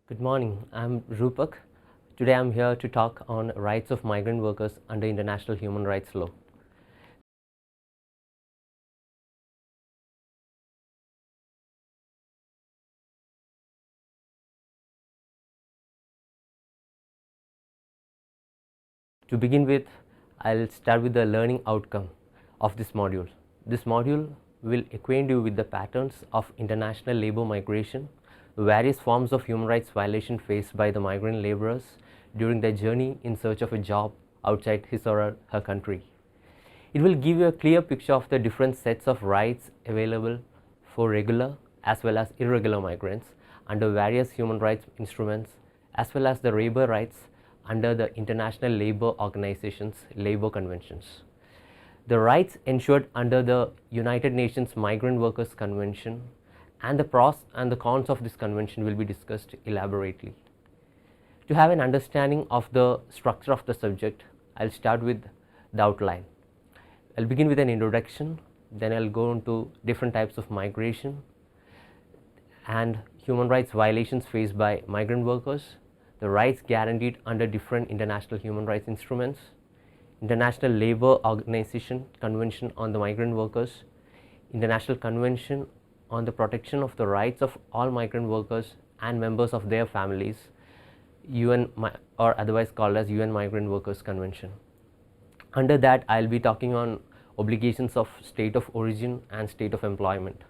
Good morning, I'm Rupak. Today I'm here to talk on rights of migrant workers under international human rights law. To begin with, I'll start with the learning outcome of this module. This module will acquaint you with the patterns of international labor migration, various forms of human rights violation faced by the migrant laborers during their journey in search of a job outside his or her country. It will give you a clear picture of the different sets of rights available for regular as well as irregular migrants under various human rights instruments, as well as the labor rights under the International Labour Organization's labor conventions. The rights ensured under the United Nations Migrant Workers Convention and the pros and the cons of this convention will be discussed elaborately. To have an understanding of the structure of the subject, I'll start with the outline. I'll begin with an introduction, then I'll go into different types of migration and human rights violations faced by migrant workers, the rights guaranteed under different international human rights instruments, International Labour Organization Convention on the Migrant Workers, International Convention on the Protection of the Rights of All Migrant Workers and Members of Their Families, UN or otherwise called as UN Migrant Workers Convention. Under that, I'll be talking on obligations of state of origin and state of employment,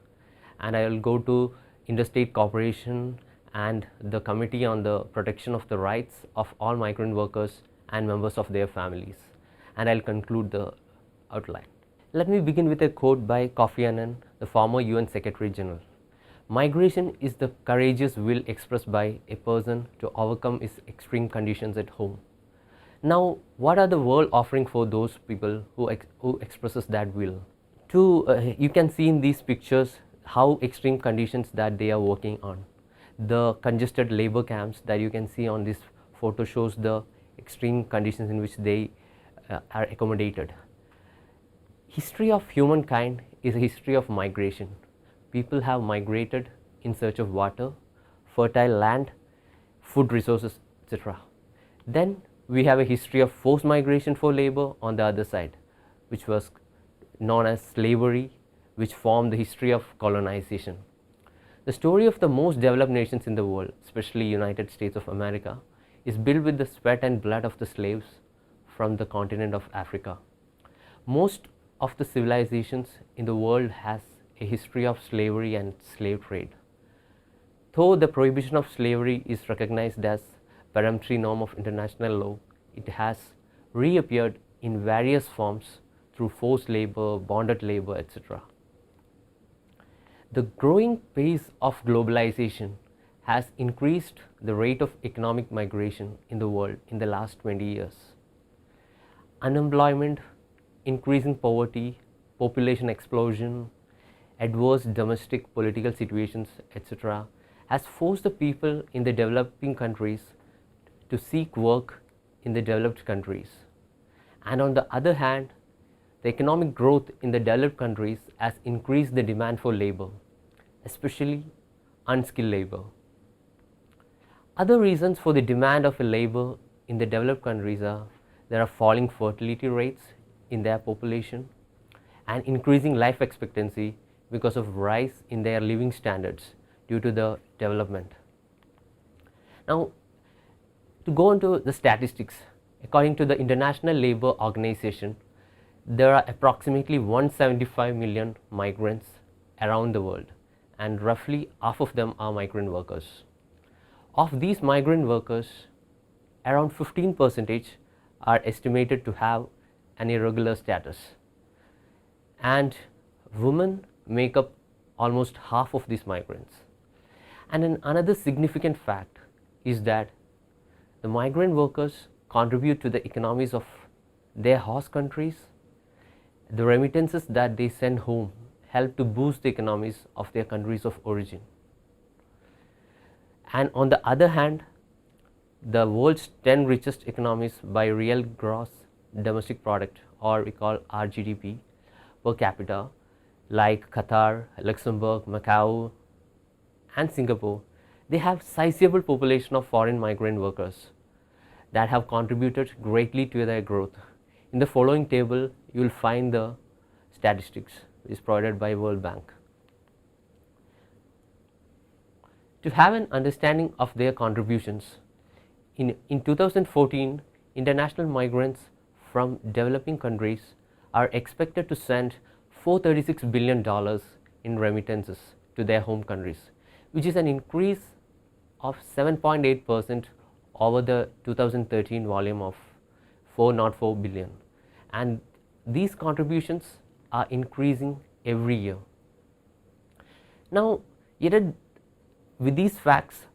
and I will go to interstate cooperation and the Committee on the Protection of the Rights of All Migrant Workers and Members of Their Families, and I'll conclude the outline. Let me begin with a quote by Kofi Annan, the former UN Secretary General. Migration is the courageous will expressed by a person to overcome his extreme conditions at home. Now, what are the world offering for those people who expresses that will? You can see in these pictures how extreme conditions that they are working on. The congested labor camps that you can see on this photo shows the extreme conditions in which they are accommodated. History of humankind is a history of migration. People have migrated in search of water, fertile land, food resources, etc. Then we have a history of forced migration for labor on the other side, which was known as slavery, which formed the history of colonization. The story of the most developed nations in the world, especially United States of America, is built with the sweat and blood of the slaves from the continent of Africa. Most of the civilizations in the world has a history of slavery and slave trade. Though the prohibition of slavery is recognized as peremptory norm of international law, it has reappeared in various forms through forced labor, bonded labor, etc. The growing pace of globalization has increased the rate of economic migration in the world in the last 20 years. Unemployment, increasing poverty, population explosion, adverse domestic political situations, etc., has forced the people in the developing countries to seek work in the developed countries. And on the other hand, the economic growth in the developed countries has increased the demand for labor, especially unskilled labor. Other reasons for the demand of labor in the developed countries are there are falling fertility rates in their population and increasing life expectancy because of rise in their living standards due to the development. Now, to go into the statistics, according to the International Labour Organization, there are approximately 175 million migrants around the world, and roughly half of them are migrant workers. Of these migrant workers, around 15% are estimated to have an irregular status, and women make up almost half of these migrants. And another significant fact is that the migrant workers contribute to the economies of their host countries. The remittances that they send home help to boost the economies of their countries of origin. And on the other hand, the world's 10 richest economies by real gross domestic product, or we call RGDP per capita, like Qatar, Luxembourg, Macau and Singapore, they have sizable population of foreign migrant workers that have contributed greatly to their growth. In the following table, you will find the statistics which is provided by World Bank. To have an understanding of their contributions, in 2014, international migrants from developing countries are expected to send $436 billion in remittances to their home countries, which is an increase of 7.8% over the 2013 volume of 404 billion, and these contributions are increasing every year. Now, yet with these facts,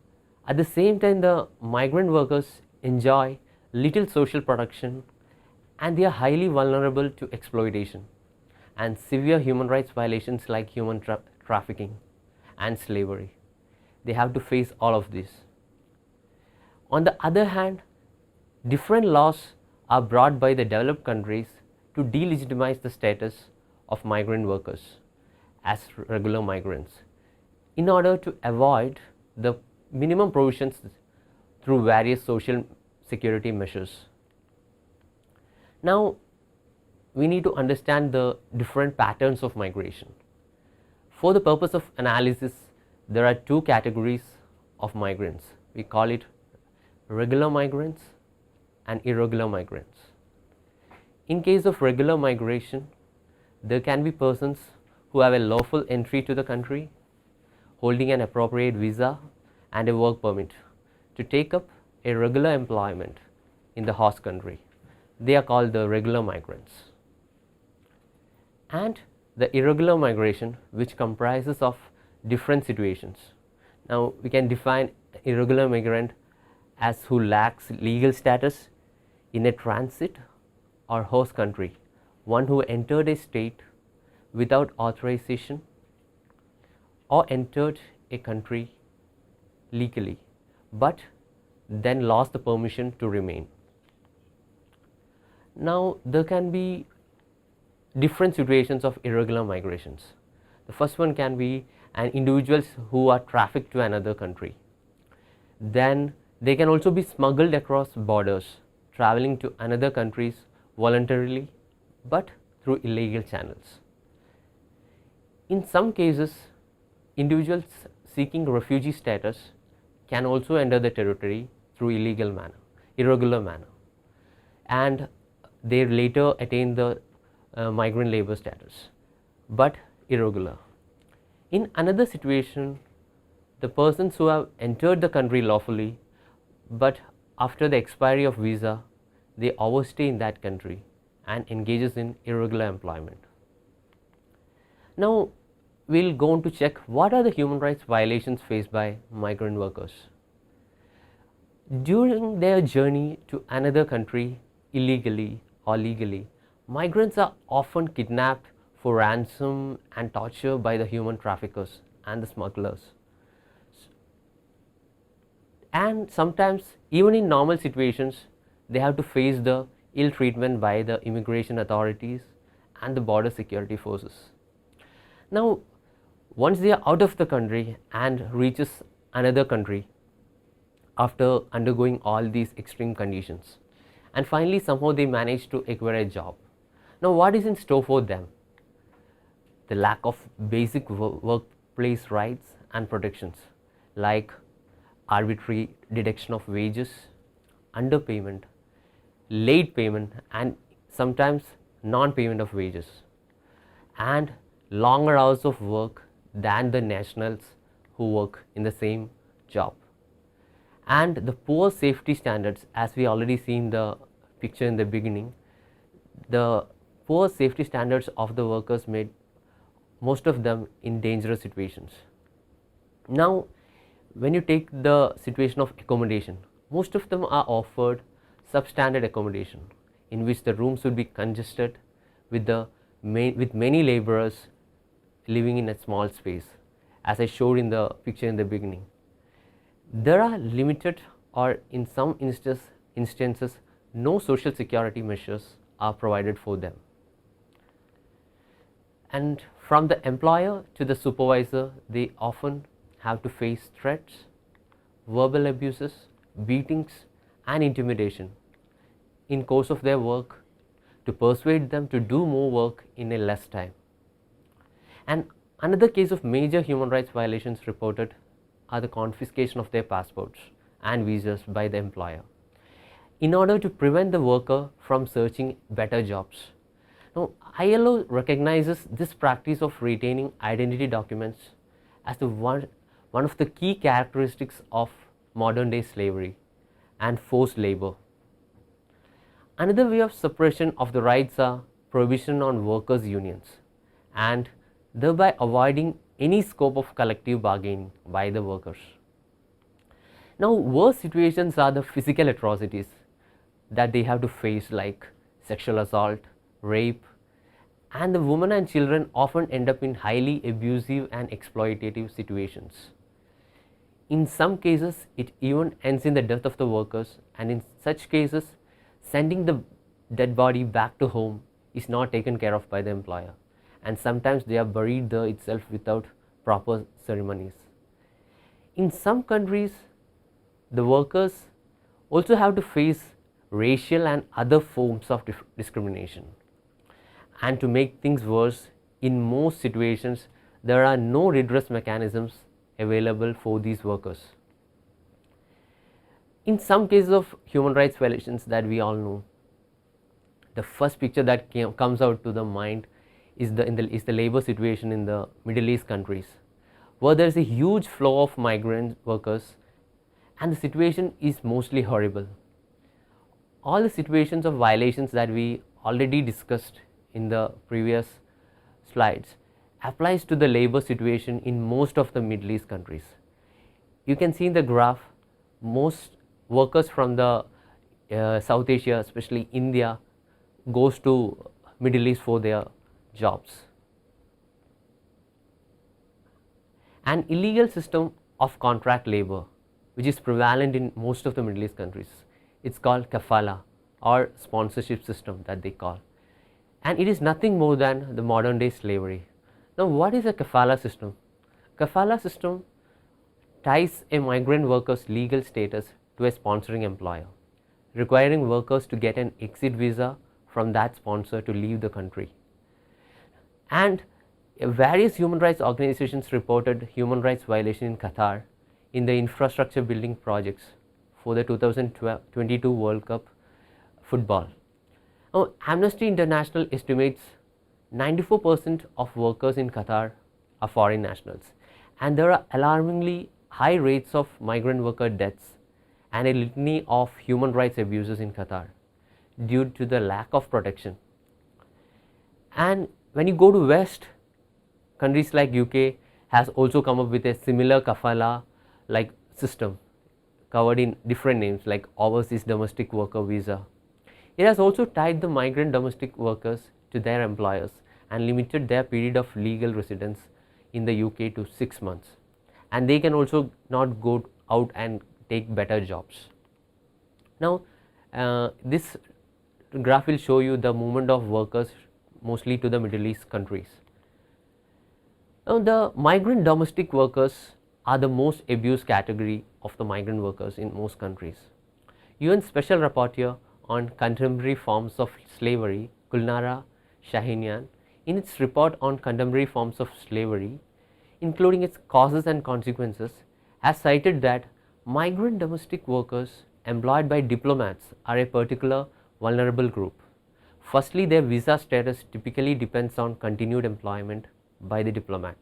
at the same time the migrant workers enjoy little social protection and they are highly vulnerable to exploitation and severe human rights violations like human trafficking and slavery. They have to face all of this. On the other hand, different laws are brought by the developed countries to delegitimize the status of migrant workers as regular migrants in order to avoid the minimum provisions through various social security measures. Now, we need to understand the different patterns of migration. For the purpose of analysis, there are two categories of migrants. We call it regular migrants and irregular migrants. In case of regular migration, there can be persons who have a lawful entry to the country, holding an appropriate visa and a work permit to take up a regular employment in the host country. They are called the regular migrants. And the irregular migration, which comprises of different situations. Now, we can define irregular migrant as who lacks legal status in a transit or host country, one who entered a state without authorization or entered a country legally but then lost the permission to remain. Now, there can be different situations of irregular migrations. The first one can be individuals who are trafficked to another country. Then they can also be smuggled across borders, traveling to another countries voluntarily but through illegal channels. In some cases, individuals seeking refugee status can also enter the territory through irregular manner, and they later attain the migrant labor status, but irregular. In another situation, the persons who have entered the country lawfully, but after the expiry of visa, they overstay in that country and engages in irregular employment. Now, we'll go on to check what are the human rights violations faced by migrant workers. During their journey to another country illegally or legally, migrants are often kidnapped for ransom and torture by the human traffickers and the smugglers. And sometimes, even in normal situations, they have to face the ill treatment by the immigration authorities and the border security forces. Now, once they are out of the country and reaches another country after undergoing all these extreme conditions, and finally somehow they manage to acquire a job. Now, what is in store for them? The lack of basic workplace rights and protections like arbitrary deduction of wages, underpayment, late payment, and sometimes non-payment of wages, and longer hours of work than the nationals who work in the same job, and the poor safety standards, as we already seen the picture in the beginning. The poor safety standards of the workers made most of them in dangerous situations. Now, when you take the situation of accommodation, most of them are offered substandard accommodation in which the rooms would be congested with many laborers living in a small space, as I showed in the picture in the beginning. There are limited or in some instances no social security measures are provided for them. And from the employer to the supervisor, they often have to face threats verbal abuses, beatings and intimidation in course of their work to persuade them to do more work in a less time. And another case of major human rights violations reported are the confiscation of their passports and visas by the employer in order to prevent the worker from searching better jobs. Now, ILO recognizes this practice of retaining identity documents as one of the key characteristics of modern day slavery and forced labor. Another way of suppression of the rights are prohibition on workers' unions and thereby avoiding any scope of collective bargaining by the workers. Now, worse situations are the physical atrocities that they have to face, like sexual assault, rape, and the women and children often end up in highly abusive and exploitative situations. In some cases, it even ends in the death of the workers, and in such cases, sending the dead body back to home is not taken care of by the employer, and sometimes they are buried there itself without proper ceremonies. In some countries, the workers also have to face racial and other forms of discrimination. And to make things worse, in most situations, there are no redress mechanisms available for these workers. In some cases of human rights violations that we all know, the first picture that comes out to the mind is the labor situation in the Middle East countries, where there is a huge flow of migrant workers and the situation is mostly horrible. All the situations of violations that we already discussed in the previous slides applies to the labor situation in most of the Middle East countries. You can see in the graph, most workers from the South Asia, especially India, goes to Middle East for their jobs. An illegal system of contract labor, which is prevalent in most of the Middle East countries, it's called kafala or sponsorship system that they call, and it is nothing more than the modern day slavery. Now, what is a kafala system? Kafala system ties a migrant worker's legal status to a sponsoring employer, requiring workers to get an exit visa from that sponsor to leave the country. And various human rights organizations reported human rights violation in Qatar in the infrastructure building projects for the 2022 World Cup football. Now, Amnesty International estimates 94% of workers in Qatar are foreign nationals, and there are alarmingly high rates of migrant worker deaths and a litany of human rights abuses in Qatar due to the lack of protection. And when you go to West, countries like UK has also come up with a similar kafala like system covered in different names like overseas domestic worker visa. It has also tied the migrant domestic workers to their employers and limited their period of legal residence in the UK to 6 months, and they can also not go out and take better jobs. Now, this graph will show you the movement of workers mostly to the Middle East countries. Now, the migrant domestic workers are the most abused category of the migrant workers in most countries. UN Special Rapporteur on Contemporary Forms of Slavery, Gulnara Shahinian, in its report on contemporary forms of slavery, including its causes and consequences, has cited that migrant domestic workers employed by diplomats are a particular vulnerable group. Firstly, their visa status typically depends on continued employment by the diplomat,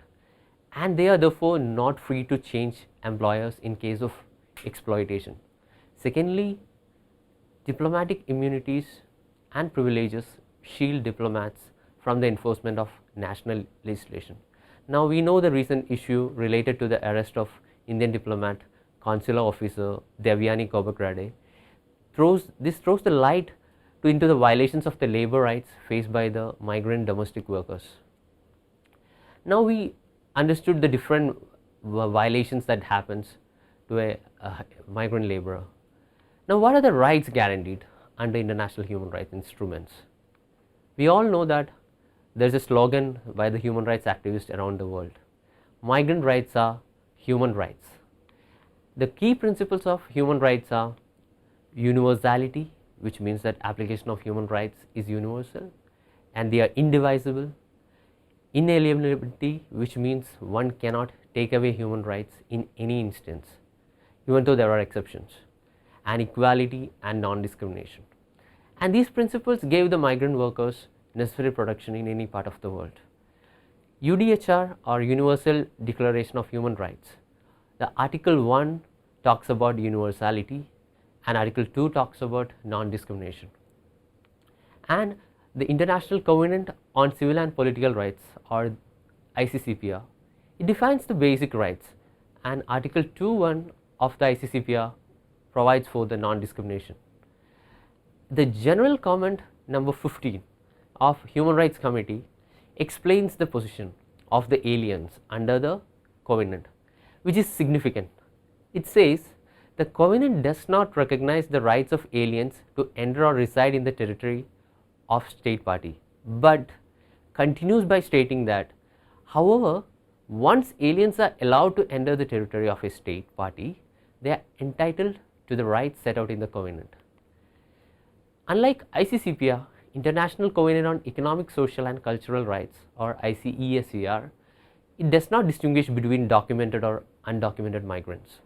and they are therefore not free to change employers in case of exploitation. Secondly, diplomatic immunities and privileges shield diplomats from the enforcement of national legislation. Now, we know the recent issue related to the arrest of Indian diplomat, consular officer Devyani Kobakrade. This throws the light into the violations of the labor rights faced by the migrant domestic workers. Now, we understood the different violations that happens to a migrant laborer. Now, what are the rights guaranteed under international human rights instruments? We all know that there is a slogan by the human rights activists around the world: migrant rights are human rights. The key principles of human rights are universality, which means that application of human rights is universal and they are indivisible. Inalienability, which means one cannot take away human rights in any instance, even though there are exceptions. And equality and non-discrimination. And these principles gave the migrant workers necessary protection in any part of the world. UDHR, or Universal Declaration of Human Rights, the Article 1 talks about universality and Article 2 talks about non-discrimination. And the International Covenant on Civil and Political Rights, or ICCPR, it defines the basic rights, and Article 2(1) of the ICCPR provides for the non-discrimination. The General Comment number 15 of Human Rights Committee explains the position of the aliens under the covenant, which is significant. It says the covenant does not recognize the rights of aliens to enter or reside in the territory of state party, but continues by stating that, however, once aliens are allowed to enter the territory of a state party, they are entitled to the rights set out in the covenant. Unlike ICCPR, International Covenant on Economic, Social and Cultural Rights, or ICESCR, it does not distinguish between documented or undocumented migrants.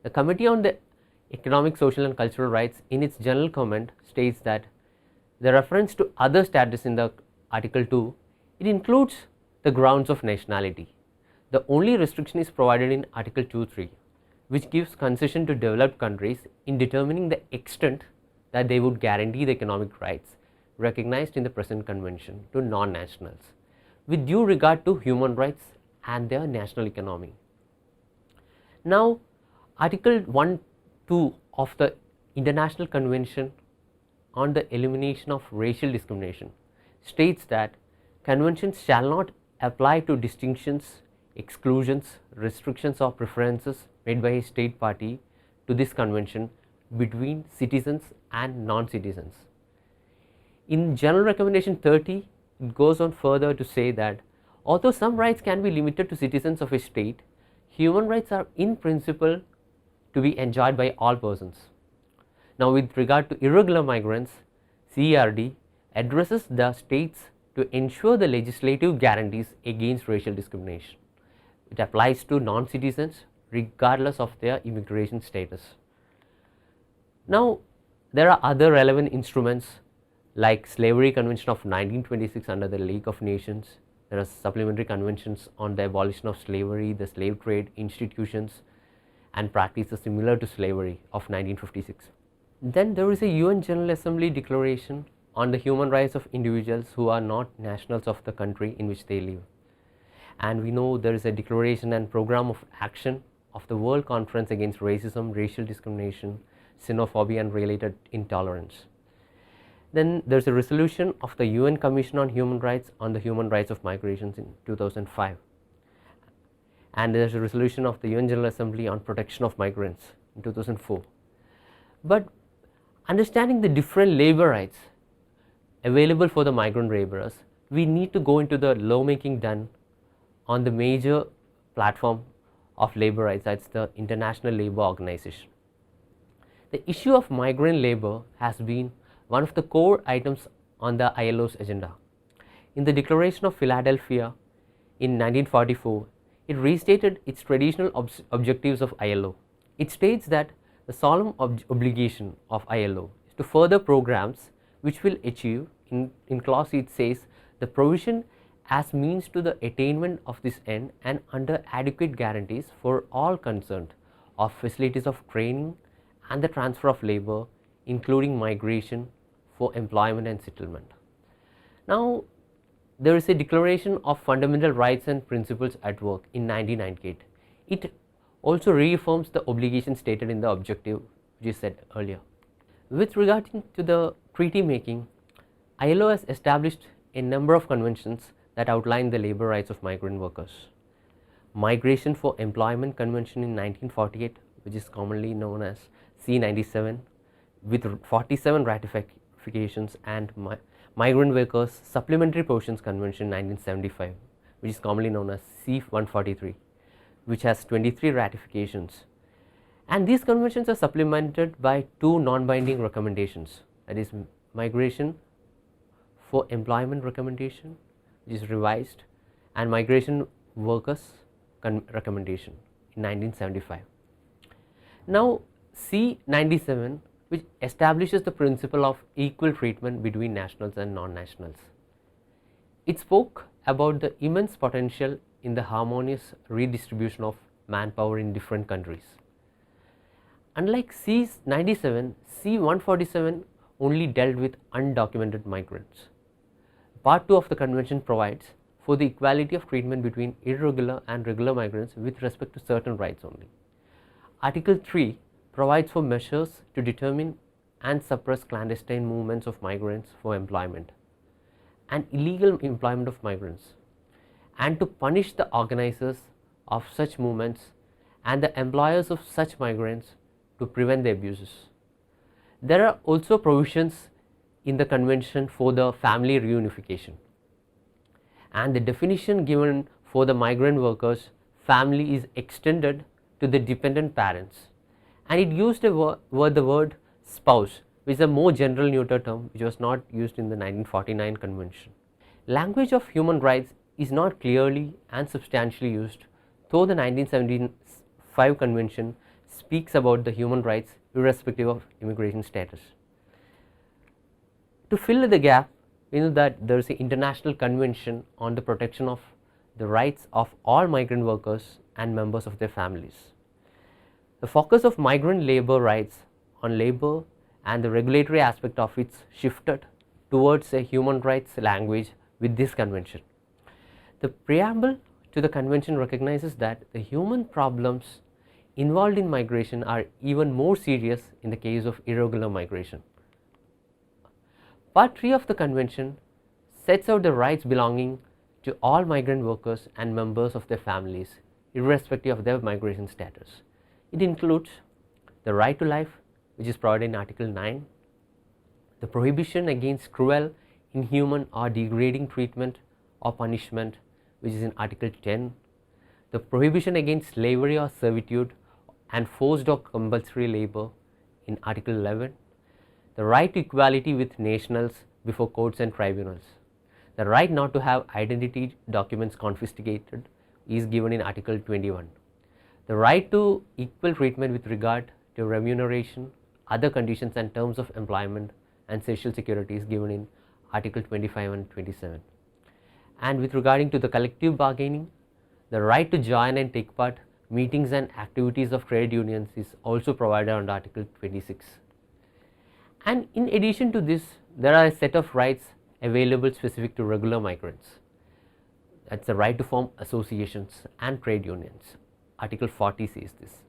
The Committee on the Economic, Social and Cultural Rights in its general comment states that the reference to other status in the Article 2, it includes the grounds of nationality. The only restriction is provided in Article 2(3), which gives concession to developed countries in determining the extent that they would guarantee the economic rights recognized in the present convention to non-nationals, with due regard to human rights and their national economy. Now, Article 1(2) of the International Convention on the Elimination of Racial Discrimination states that conventions shall not apply to distinctions, exclusions, restrictions or preferences made by a state party to this convention between citizens and non-citizens. In General Recommendation 30, it goes on further to say that although some rights can be limited to citizens of a state, human rights are in principle to be enjoyed by all persons. Now, with regard to irregular migrants, CERD addresses the states to ensure the legislative guarantees against racial discrimination. It applies to non-citizens regardless of their immigration status. Now, there are other relevant instruments like Slavery Convention of 1926 under the League of Nations. There are supplementary conventions on the abolition of slavery, the slave trade, institutions and practices similar to slavery of 1956. Then there is a UN General Assembly Declaration on the human rights of individuals who are not nationals of the country in which they live. And we know there is a declaration and program of action of the World Conference Against Racism, Racial Discrimination, Xenophobia and Related Intolerance. Then there is a resolution of the UN Commission on Human Rights on the human rights of migrations in 2005. And there is a resolution of the UN General Assembly on protection of migrants in 2004. But understanding the different labor rights available for the migrant laborers, we need to go into the lawmaking done on the major platform of labor rights, that's the International Labour Organization. The issue of migrant labor has been one of the core items on the ILO's agenda. In the Declaration of Philadelphia in 1944, it restated its traditional objectives of ILO. It states that the solemn obligation of ILO is to further programs which will achieve, in clause it says, the provision as means to the attainment of this end and under adequate guarantees for all concerned of facilities of training and the transfer of labor, including migration for employment and settlement. Now, there is a Declaration of Fundamental Rights and Principles at Work in 1998. It also reaffirms the obligation stated in the objective which is said earlier. With regard to the treaty making, ILO has established a number of conventions that outline the labor rights of migrant workers. Migration for Employment Convention in 1948, which is commonly known as C97, with 47 ratifications, and Migrant Workers Supplementary Provisions Convention 1975, which is commonly known as C143, which has 23 ratifications. And these conventions are supplemented by two non-binding recommendations, that is migration for employment recommendation, which is revised, and migration workers recommendation in 1975. Now C97, which establishes the principle of equal treatment between nationals and non-nationals. It spoke about the immense potential in the harmonious redistribution of manpower in different countries. Unlike C97, C147 only dealt with undocumented migrants. Part 2 of the convention provides for the equality of treatment between irregular and regular migrants with respect to certain rights only. Article 3 provides for measures to determine and suppress clandestine movements of migrants for employment and illegal employment of migrants, and to punish the organizers of such movements and the employers of such migrants to prevent the abuses. There are also provisions in the convention for the family reunification, and the definition given for the migrant workers family is extended to the dependent parents, and it used the word spouse, which is a more general neuter term which was not used in the 1949 convention. Language of human rights is not clearly and substantially used, though the 1975 convention speaks about the human rights irrespective of immigration status. To fill the gap, we know that there is an international convention on the protection of the rights of all migrant workers and members of their families. The focus of migrant labor rights on labor and the regulatory aspect of it shifted towards a human rights language with this convention. The preamble to the convention recognizes that the human problems involved in migration are even more serious in the case of irregular migration. Part 3 of the convention sets out the rights belonging to all migrant workers and members of their families irrespective of their migration status. It includes the right to life, which is provided in Article 9, the prohibition against cruel, inhuman or degrading treatment or punishment, which is in Article 10, the prohibition against slavery or servitude and forced or compulsory labor in Article 11, the right to equality with nationals before courts and tribunals, the right not to have identity documents confiscated is given in Article 21, the right to equal treatment with regard to remuneration, other conditions and terms of employment and social security is given in Article 25 and 27. And with regarding to the collective bargaining, the right to join and take part meetings and activities of trade unions is also provided under Article 26. And in addition to this, there are a set of rights available specific to regular migrants. That's the right to form associations and trade unions. Article 40 says this.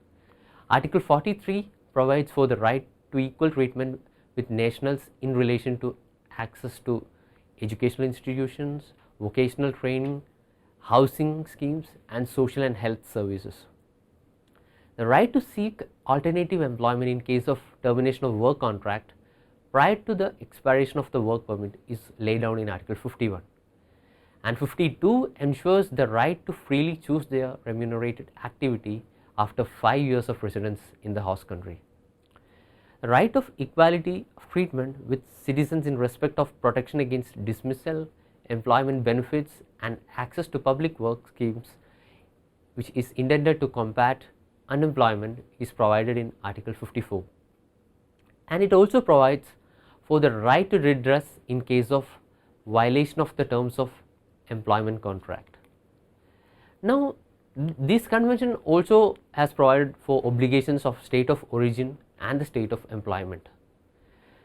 Article 43 provides for the right to equal treatment with nationals in relation to access to educational institutions, vocational training, housing schemes and social and health services. The right to seek alternative employment in case of termination of work contract prior to the expiration of the work permit is laid down in Article 51, and 52 ensures the right to freely choose their remunerated activity after 5 years of residence in the host country. The right of equality of treatment with citizens in respect of protection against dismissal, employment benefits and access to public work schemes, which is intended to combat unemployment, is provided in Article 54, and it also provides for the right to redress in case of violation of the terms of employment contract. Now, this convention also has provided for obligations of state of origin and the state of employment.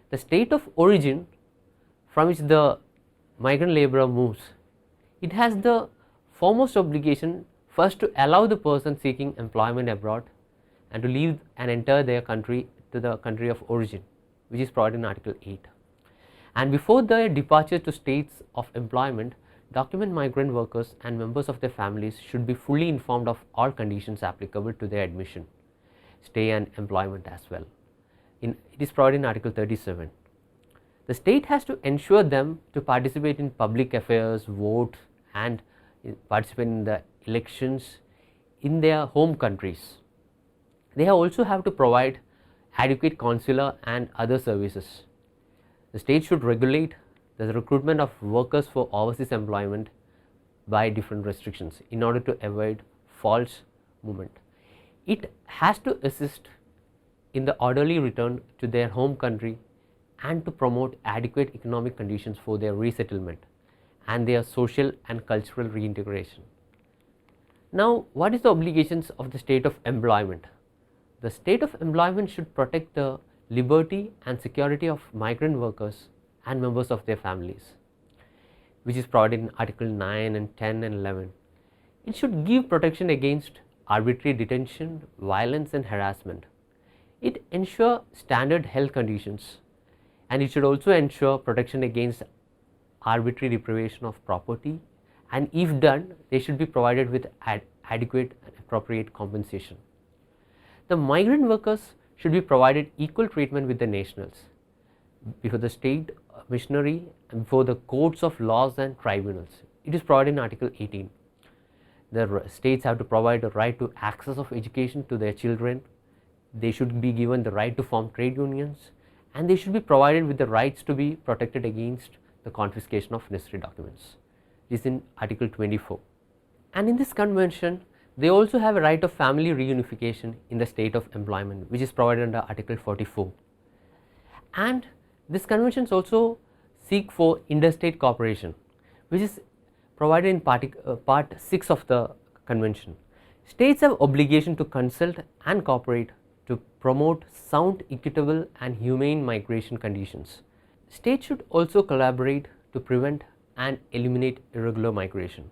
The state of origin from which the migrant laborer moves, it has the foremost obligation first to allow the person seeking employment abroad and to leave and enter their country to the country of origin, which is provided in Article 8. And before their departure to states of employment, document migrant workers and members of their families should be fully informed of all conditions applicable to their admission, stay and employment as well. It is provided in Article 37. The state has to ensure them to participate in public affairs, vote and participate in the elections in their home countries. They also have to provide adequate consular and other services. The state should regulate the recruitment of workers for overseas employment by different restrictions in order to avoid false movement. It has to assist in the orderly return to their home country and to promote adequate economic conditions for their resettlement and their social and cultural reintegration. Now, what is the obligations of the state of employment? The state of employment should protect the liberty and security of migrant workers and members of their families, which is provided in Article 9 and 10 and 11. It should give protection against arbitrary detention, violence and harassment. It ensure standard health conditions, and it should also ensure protection against arbitrary deprivation of property, and if done, they should be provided with adequate and appropriate compensation. The migrant workers should be provided equal treatment with the nationals before the state missionary and before the courts of laws and tribunals. It is provided in Article 18. The states have to provide the right to access of education to their children. They should be given the right to form trade unions, and they should be provided with the rights to be protected against the confiscation of necessary documents. This is in Article 24. And in this convention, they also have a right of family reunification in the state of employment, which is provided under Article 44. And this conventions also seek for interstate cooperation, which is provided in part 6 of the convention. States have obligation to consult and cooperate to promote sound, equitable and humane migration conditions. States should also collaborate to prevent and eliminate irregular migration.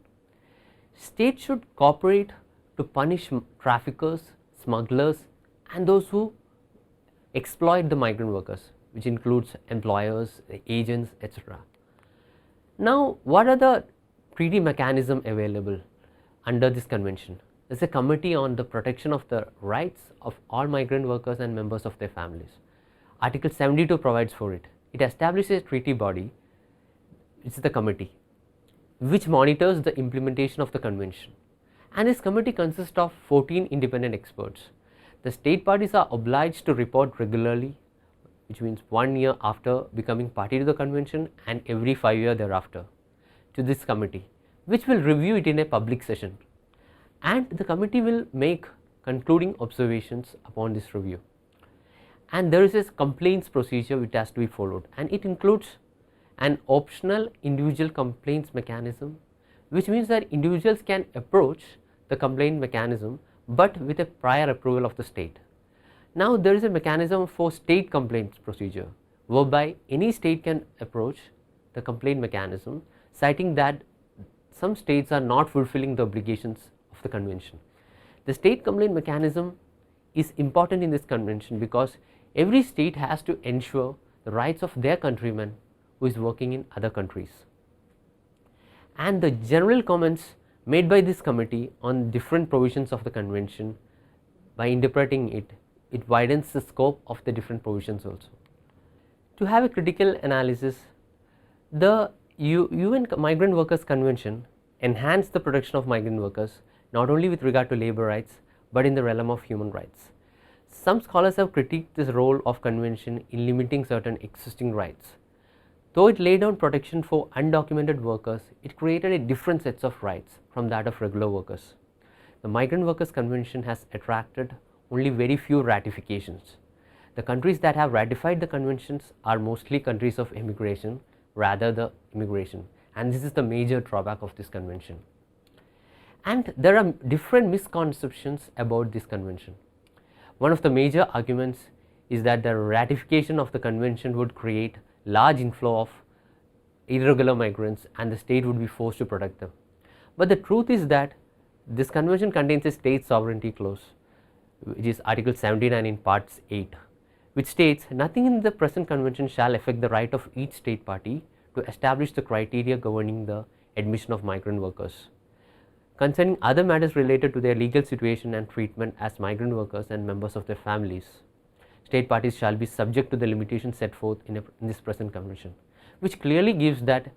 States should cooperate to punish traffickers, smugglers and those who exploit the migrant workers, which includes employers, agents, etc. Now, what are the treaty mechanisms available under this convention? There is a committee on the protection of the rights of all migrant workers and members of their families. Article 72 provides for it. It establishes a treaty body, which is the committee, which monitors the implementation of the convention. And this committee consists of 14 independent experts. The state parties are obliged to report regularly, which means 1 year after becoming party to the convention and every 5 years thereafter, to this committee, which will review it in a public session. And the committee will make concluding observations upon this review. And there is a complaints procedure which has to be followed, and it includes an optional individual complaints mechanism, which means that individuals can approach the complaint mechanism but with a prior approval of the state. Now, there is a mechanism for state complaints procedure, whereby any state can approach the complaint mechanism, citing that some states are not fulfilling the obligations of the convention. The state complaint mechanism is important in this convention because every state has to ensure the rights of their countrymen who is working in other countries. And the general comments made by this committee on different provisions of the convention, by interpreting it, it widens the scope of the different provisions also. To have a critical analysis, the UN Migrant Workers Convention enhanced the protection of migrant workers not only with regard to labor rights but in the realm of human rights. Some scholars have critiqued this role of convention in limiting certain existing rights. Though it laid down protection for undocumented workers, it created a different sets of rights from that of regular workers. The Migrant Workers Convention has attracted only very few ratifications. The countries that have ratified the conventions are mostly countries of immigration rather than immigration, and this is the major drawback of this convention. And there are different misconceptions about this convention. One of the major arguments is that the ratification of the convention would create large inflow of irregular migrants and the state would be forced to protect them. But the truth is that this convention contains a state sovereignty clause, which is Article 79 in parts 8, which states nothing in the present convention shall affect the right of each state party to establish the criteria governing the admission of migrant workers. Concerning other matters related to their legal situation and treatment as migrant workers and members of their families, state parties shall be subject to the limitations set forth in this present convention, which clearly gives that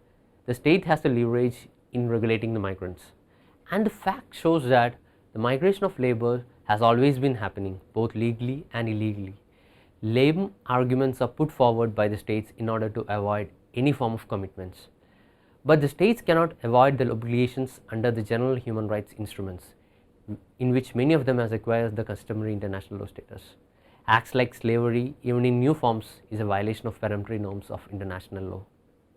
the state has the leverage in regulating the migrants. And the fact shows that the migration of labor has always been happening, both legally and illegally. Lame arguments are put forward by the states in order to avoid any form of commitments. But the states cannot avoid the obligations under the general human rights instruments, in which many of them has acquired the customary international law status. Acts like slavery, even in new forms, is a violation of peremptory norms of international law.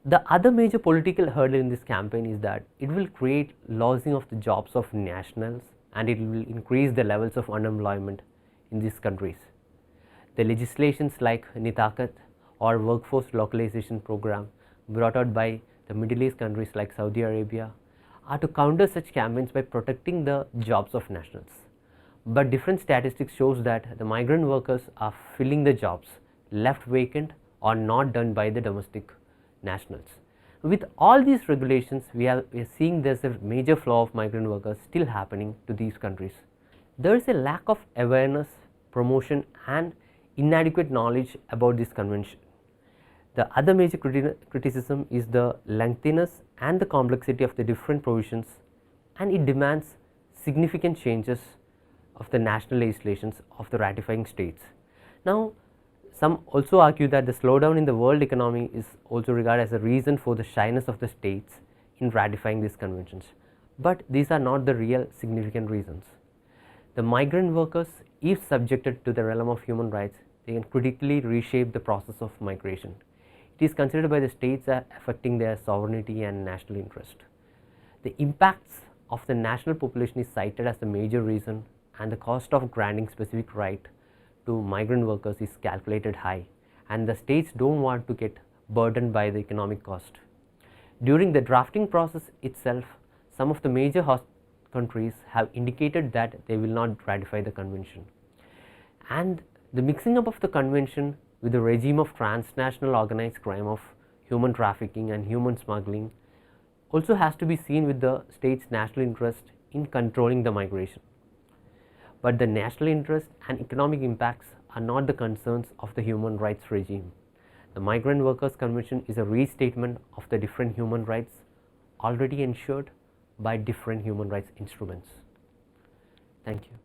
The other major political hurdle in this campaign is that it will create losing of the jobs of nationals, and it will increase the levels of unemployment in these countries. The legislations like Nitakat or workforce localization program brought out by the Middle East countries like Saudi Arabia are to counter such campaigns by protecting the jobs of nationals. But different statistics shows that the migrant workers are filling the jobs left vacant or not done by the domestic nationals. With all these regulations, we are seeing there is a major flow of migrant workers still happening to these countries. There is a lack of awareness, promotion and inadequate knowledge about this convention. The other major criticism is the lengthiness and the complexity of the different provisions, and it demands significant changes of the national legislations of the ratifying states. Now, some also argue that the slowdown in the world economy is also regarded as a reason for the shyness of the states in ratifying these conventions, but these are not the real significant reasons. The migrant workers, if subjected to the realm of human rights, they can critically reshape the process of migration. It is considered by the states as affecting their sovereignty and national interest. The impacts of the national population is cited as the major reason, and the cost of granting specific right to migrant workers is calculated high, and the states don't want to get burdened by the economic cost. During the drafting process itself, some of the major host countries have indicated that they will not ratify the convention, and the mixing up of the convention with the regime of transnational organized crime of human trafficking and human smuggling also has to be seen with the state's national interest in controlling the migration. But the national interest and economic impacts are not the concerns of the human rights regime. The Migrant Workers Convention is a restatement of the different human rights already ensured by different human rights instruments. Thank you.